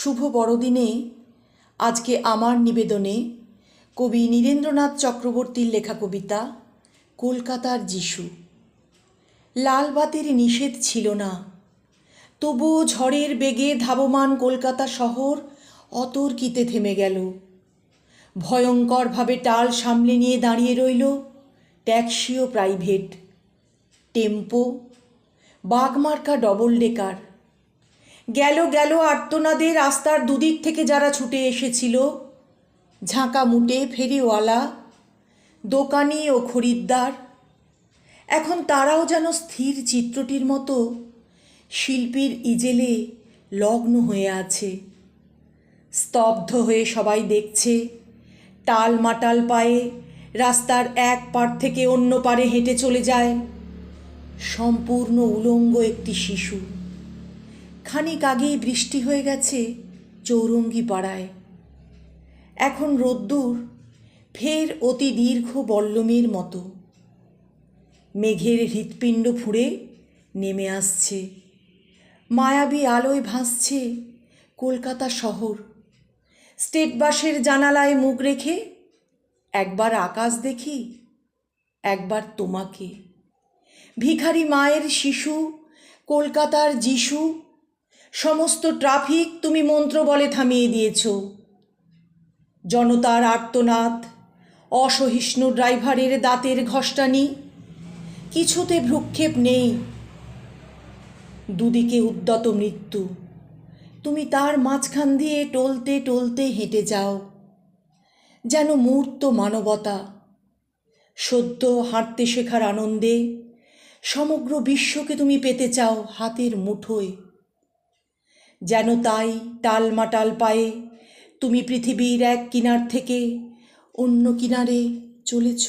শুভ বড়দিনে আজকে আমার নিবেদনে কবি নীরেন্দ্রনাথ চক্রবর্তীর লেখা কবিতা কলকাতার যিশু। লাল বাতির নিষেধ ছিল না, তবুও ঝড়ের বেগে ধাবমান কলকাতা শহর অতর্কিতে থেমে গেল। ভয়ঙ্করভাবে টাল সামলে নিয়ে দাঁড়িয়ে রইল ট্যাক্সি ও প্রাইভেট, টেম্পো, বাগমার্কা ডবল ডেকার। গেল গেল আর্তনাদে রাস্তার দুদিক থেকে যারা ছুটে এসেছিল, ঝাঁকা মুটে ফেরিওয়ালা, দোকানি ও খরিদ্দার। এখন তারাও যেন স্থির চিত্রটির মতো শিল্পীর ইজেলে লগ্ন হয়ে আছে। স্তব্ধ হয়ে সবাই দেখছে টাল মাটাল পায়ে রাস্তার এক পার থেকে অন্য পারে হেঁটে চলে যায় সম্পূর্ণ উলঙ্গ একটি শিশু। খানিক আগেই বৃষ্টি হয়ে গেছে চৌরঙ্গি পাড়ায়। এখন রোদ্দুর ফের অতি দীর্ঘ বল্লমের মতো মেঘের হৃৎপিণ্ড ফুঁড়ে নেমে আসছে। মায়াবী আলোয় ভাসছে কলকাতা শহর। স্টেট বাসের জানালায় মুখ রেখে একবার আকাশ দেখি, একবার তোমাকে। ভিখারি মায়ের শিশু, কলকাতার যিশু, সমস্ত ট্রাফিক তুমি মন্ত্র বলে থামিয়ে দিয়েছ। জনতার আর্তনাদ, অসহিষ্ণু ড্রাইভারের দাঁতের ঘষ্টানি, কিছুতে ভ্রুক্ষেপ নেই। দুদিকে উদ্যত মৃত্যু, তুমি তার মাঝখান দিয়ে টলতে টলতে হেঁটে যাও যেন মূর্ত মানবতা। সদ্য হাঁটতে শেখার আনন্দে সমগ্র বিশ্বকে তুমি পেতে চাও হাতের মুঠোয়। যেন তাই টালমাটাল পায়ে তুমি পৃথিবীর এক কিনার থেকে অন্য কিনারে চলেছ।